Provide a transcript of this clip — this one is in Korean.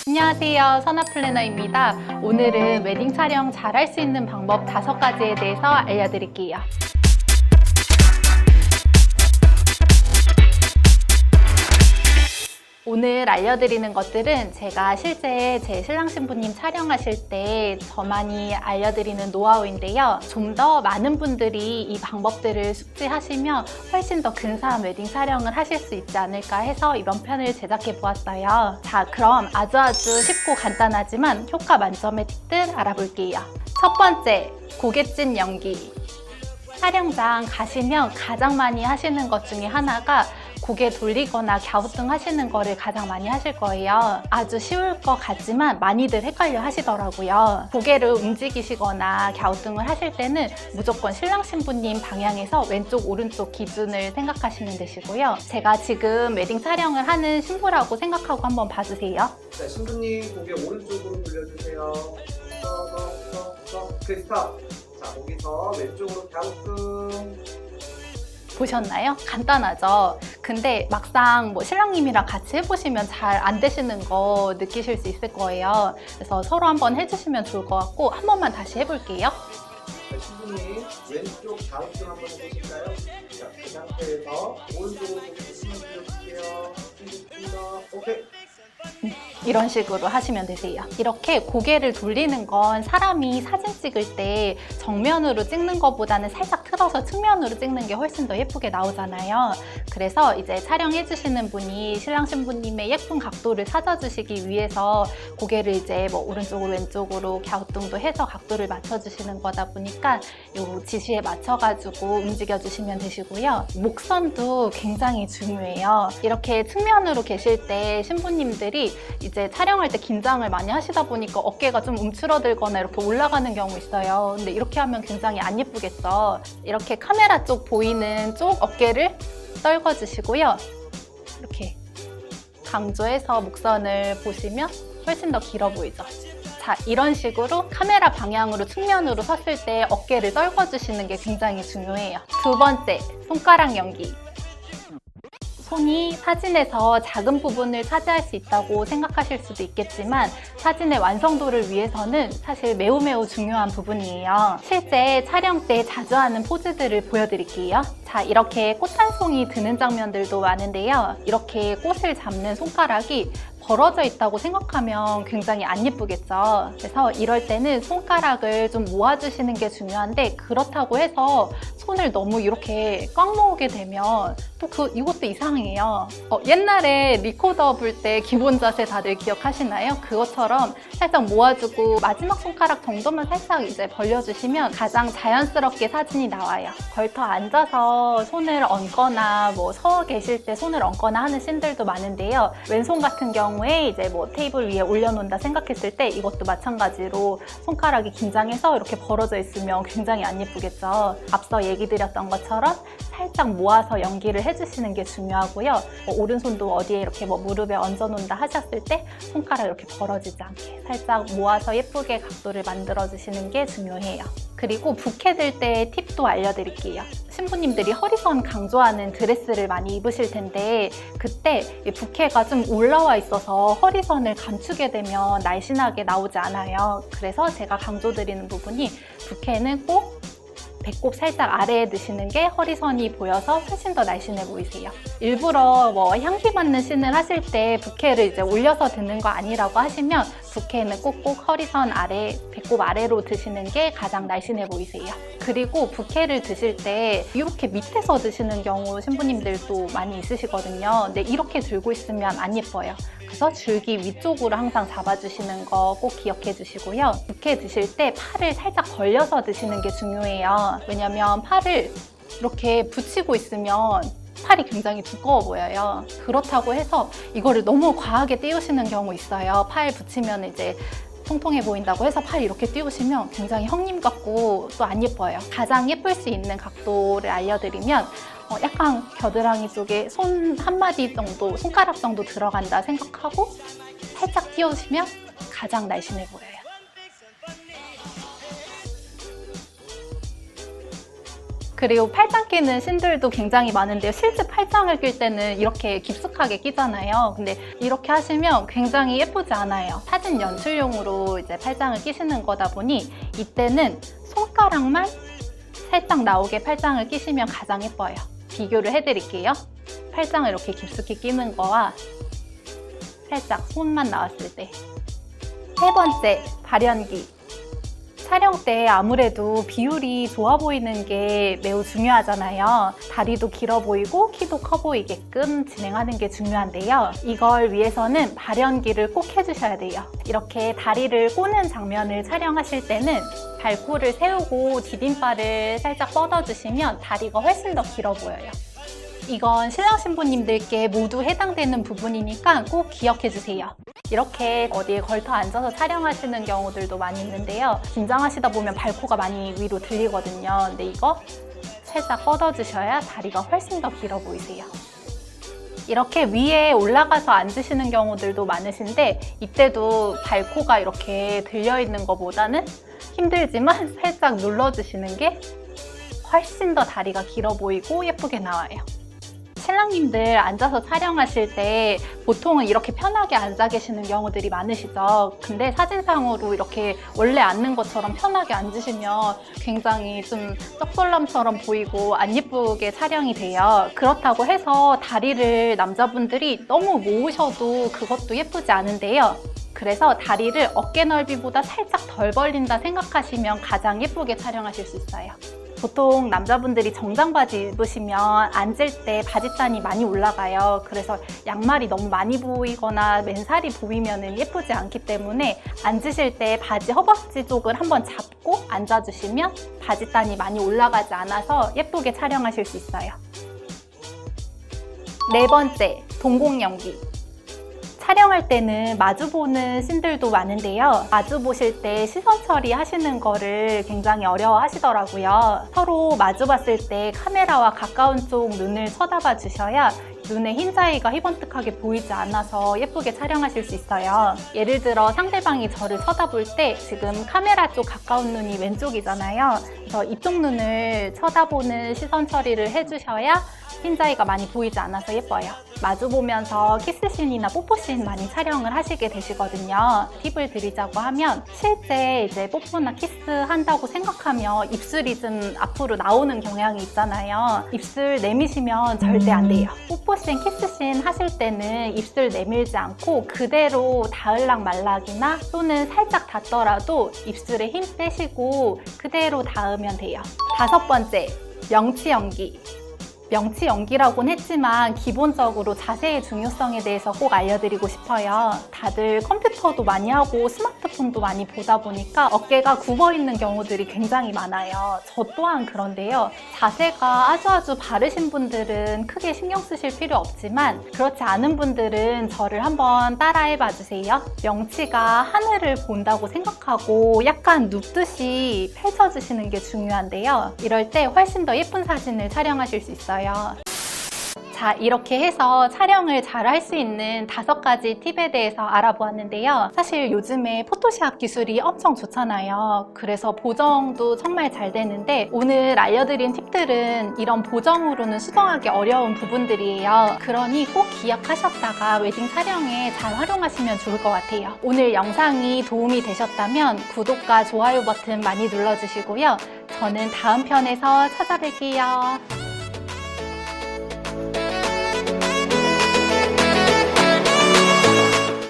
안녕하세요, 선아플래너입니다. 오늘은 웨딩 촬영 잘 할 수 있는 방법 5가지에 대해서 알려드릴게요. 오늘 알려드리는 것들은 제가 실제 제 신랑 신부님 촬영하실 때 저만이 알려드리는 노하우인데요. 좀 더 많은 분들이 이 방법들을 숙지하시면 훨씬 더 근사한 웨딩 촬영을 하실 수 있지 않을까 해서 이번 편을 제작해 보았어요. 자, 그럼 아주 쉽고 간단하지만 효과 만점의 팁들 알아볼게요. 첫 번째, 고개 찐 연기. 촬영장 가시면 가장 많이 하시는 것 중에 하나가 고개 돌리거나 갸우뚱 하시는 거를 가장 많이 하실 거예요. 아주 쉬울 것 같지만 많이들 헷갈려 하시더라고요. 고개를 움직이시거나 갸우뚱을 하실 때는 무조건 신랑 신부님 방향에서 왼쪽 오른쪽 기준을 생각하시면 되시고요. 제가 지금 웨딩 촬영을 하는 신부라고 생각하고 한번 봐주세요. 네, 신부님 고개 오른쪽으로 돌려주세요. 오케이, 스탑. 자, 거기서 왼쪽으로 갸우뚱. 보셨나요? 간단하죠? 근데 막상 신랑님이랑 같이 해보시면 잘 안 되시는 거 느끼실 수 있을 거예요. 그래서 서로 한번 해주시면 좋을 것 같고 한 번만 다시 해볼게요. 네, 신부님 왼쪽 갸우뚱 한번 해보실까요? 자, 그 상태에서 오른쪽으로 고개 조금만 돌려볼게요. 오케이. 이런 식으로 하시면 되세요. 이렇게 고개를 돌리는 건 사람이 사진 찍을 때 정면으로 찍는 것보다는 살짝 틀어서 측면으로 찍는 게 훨씬 더 예쁘게 나오잖아요. 그래서 이제 촬영해 주시는 분이 신랑 신부님의 예쁜 각도를 찾아주시기 위해서 고개를 이제 오른쪽으로 왼쪽으로 갸우뚱도 해서 각도를 맞춰주시는 거다 보니까 이 지시에 맞춰가지고 움직여 주시면 되시고요. 목선도 굉장히 중요해요. 이렇게 측면으로 계실 때 신부님들이 이제 촬영할 때 긴장을 많이 하시다 보니까 어깨가 좀 움츠러들거나 이렇게 올라가는 경우 있어요. 근데 이렇게 하면 굉장히 안 예쁘겠죠. 이렇게 카메라 쪽 보이는 쪽 어깨를 떨궈 주시고요. 이렇게 강조해서 목선을 보시면 훨씬 더 길어 보이죠. 자, 이런 식으로 카메라 방향으로 측면으로 섰을 때 어깨를 떨궈 주시는 게 굉장히 중요해요. 두 번째, 손가락 연기. 손이 사진에서 작은 부분을 차지할 수 있다고 생각하실 수도 있겠지만 사진의 완성도를 위해서는 사실 매우 중요한 부분이에요. 실제 촬영 때 자주 하는 포즈들을 보여드릴게요. 자, 이렇게 꽃 한 송이 드는 장면들도 많은데요. 이렇게 꽃을 잡는 손가락이 벌어져 있다고 생각하면 굉장히 안 예쁘겠죠. 그래서 이럴 때는 손가락을 좀 모아주시는 게 중요한데 그렇다고 해서 손을 너무 이렇게 꽉 모으게 되면 또 이것도 이상해요. 옛날에 리코더 불 때 기본 자세 다들 기억하시나요? 그것처럼 살짝 모아주고 마지막 손가락 정도만 살짝 이제 벌려주시면 가장 자연스럽게 사진이 나와요. 걸터 앉아서 손을 얹거나 서 계실 때 손을 얹거나 하는 씬들도 많은데요. 왼손 같은 경우에 이제 테이블 위에 올려놓는다 생각했을 때 이것도 마찬가지로 손가락이 긴장해서 이렇게 벌어져 있으면 굉장히 안 예쁘겠죠. 앞서 얘기 드렸던 것처럼 살짝 모아서 연기를 해주시는 게 중요하고요. 오른손도 어디에 이렇게 무릎에 얹어놓는다 하셨을 때 손가락 이렇게 벌어지지 않게 살짝 모아서 예쁘게 각도를 만들어주시는 게 중요해요. 그리고 부케 들 때 팁도 알려드릴게요. 신부님들이 허리선 강조하는 드레스를 많이 입으실 텐데 그때 부케가 좀 올라와 있어서 허리선을 감추게 되면 날씬하게 나오지 않아요. 그래서 제가 강조드리는 부분이 부케는 꼭 배꼽 살짝 아래에 드시는 게 허리선이 보여서 훨씬 더 날씬해 보이세요. 일부러 향기 맡는 씬을 하실 때 부케를 이제 올려서 드는 거 아니라고 하시면 부케는 꼭꼭 허리선 아래, 배꼽 아래로 드시는 게 가장 날씬해 보이세요. 그리고 부케를 드실 때 이렇게 밑에서 드시는 경우 신부님들도 많이 있으시거든요. 근데 이렇게 들고 있으면 안 예뻐요. 그래서 줄기 위쪽으로 항상 잡아주시는 거 꼭 기억해 주시고요. 부케 드실 때 팔을 살짝 벌려서 드시는 게 중요해요. 왜냐면 팔을 이렇게 붙이고 있으면 팔이 굉장히 두꺼워 보여요. 그렇다고 해서 이거를 너무 과하게 띄우시는 경우 있어요. 팔 붙이면 이제 통통해 보인다고 해서 팔 이렇게 띄우시면 굉장히 형님 같고 또 안 예뻐요. 가장 예쁠 수 있는 각도를 알려드리면 약간 겨드랑이 쪽에 손 한 마디 정도, 손가락 정도 들어간다 생각하고 살짝 띄우시면 가장 날씬해 보여요. 그리고 팔짱 끼는 신들도 굉장히 많은데요. 실제 팔짱을 낄 때는 이렇게 깊숙하게 끼잖아요. 근데 이렇게 하시면 굉장히 예쁘지 않아요. 사진 연출용으로 이제 팔짱을 끼시는 거다 보니 이때는 손가락만 살짝 나오게 팔짱을 끼시면 가장 예뻐요. 비교를 해드릴게요. 팔짱을 이렇게 깊숙이 끼는 거와 살짝 손만 나왔을 때. 세 번째, 발연기. 촬영 때 아무래도 비율이 좋아 보이는 게 매우 중요하잖아요. 다리도 길어 보이고 키도 커 보이게끔 진행하는 게 중요한데요. 이걸 위해서는 발연기를 꼭 해주셔야 돼요. 이렇게 다리를 꼬는 장면을 촬영하실 때는 발코를 세우고 디딤발을 살짝 뻗어주시면 다리가 훨씬 더 길어 보여요. 이건 신랑 신부님들께 모두 해당되는 부분이니까 꼭 기억해 주세요. 이렇게 어디에 걸터 앉아서 촬영하시는 경우들도 많이 있는데요. 긴장하시다 보면 발코가 많이 위로 들리거든요. 근데 이거 살짝 뻗어주셔야 다리가 훨씬 더 길어 보이세요. 이렇게 위에 올라가서 앉으시는 경우들도 많으신데 이때도 발코가 이렇게 들려있는 것보다는 힘들지만 살짝 눌러주시는 게 훨씬 더 다리가 길어 보이고 예쁘게 나와요. 신랑님들 앉아서 촬영하실 때 보통은 이렇게 편하게 앉아 계시는 경우들이 많으시죠. 근데 사진상으로 이렇게 원래 앉는 것처럼 편하게 앉으시면 굉장히 좀 쩍설남처럼 보이고 안 예쁘게 촬영이 돼요. 그렇다고 해서 다리를 남자분들이 너무 모으셔도 그것도 예쁘지 않은데요. 그래서 다리를 어깨 넓이보다 살짝 덜 벌린다 생각하시면 가장 예쁘게 촬영하실 수 있어요. 보통 남자분들이 정장 바지 입으시면 앉을 때 바지단이 많이 올라가요. 그래서 양말이 너무 많이 보이거나 맨살이 보이면 예쁘지 않기 때문에 앉으실 때 바지 허벅지 쪽을 한번 잡고 앉아주시면 바지단이 많이 올라가지 않아서 예쁘게 촬영하실 수 있어요. 네 번째, 동공 연기. 촬영할 때는 마주보는 씬들도 많은데요. 마주보실 때 시선 처리하시는 거를 굉장히 어려워 하시더라고요. 서로 마주봤을 때 카메라와 가까운 쪽 눈을 쳐다봐 주셔야 눈에 흰자위가 희번뜩하게 보이지 않아서 예쁘게 촬영하실 수 있어요. 예를 들어 상대방이 저를 쳐다볼 때 지금 카메라 쪽 가까운 눈이 왼쪽이잖아요. 그래서 이쪽 눈을 쳐다보는 시선 처리를 해주셔야 흰자위가 많이 보이지 않아서 예뻐요. 마주보면서 키스씬이나 뽀뽀씬 많이 촬영을 하시게 되시거든요. 팁을 드리자고 하면 실제 이제 뽀뽀나 키스한다고 생각하면 입술이 좀 앞으로 나오는 경향이 있잖아요. 입술 내미시면 절대 안 돼요. 뽀뽀씬, 키스씬 하실 때는 입술 내밀지 않고 그대로 닿을락 말락이나 또는 살짝 닿더라도 입술에 힘 빼시고 그대로 닿으면 돼요. 다섯 번째, 명치 연기. 명치 연기라고는 했지만 기본적으로 자세의 중요성에 대해서 꼭 알려드리고 싶어요. 다들 컴퓨터도 많이 하고 스마트폰도 많이 보다 보니까 어깨가 굽어 있는 경우들이 굉장히 많아요. 저 또한 그런데요. 자세가 아주 바르신 분들은 크게 신경 쓰실 필요 없지만 그렇지 않은 분들은 저를 한번 따라해 봐주세요. 명치가 하늘을 본다고 생각하고 약간 눕듯이 펼쳐주시는 게 중요한데요. 이럴 때 훨씬 더 예쁜 사진을 촬영하실 수 있어요. 자, 이렇게 해서 촬영을 잘 할 수 있는 5가지 팁에 대해서 알아보았는데요. 사실 요즘에 포토샵 기술이 엄청 좋잖아요. 그래서 보정도 정말 잘 되는데 오늘 알려드린 팁들은 이런 보정으로는 수정하기 어려운 부분들이에요. 그러니 꼭 기억하셨다가 웨딩 촬영에 잘 활용하시면 좋을 것 같아요. 오늘 영상이 도움이 되셨다면 구독과 좋아요 버튼 많이 눌러주시고요. 저는 다음 편에서 찾아뵐게요.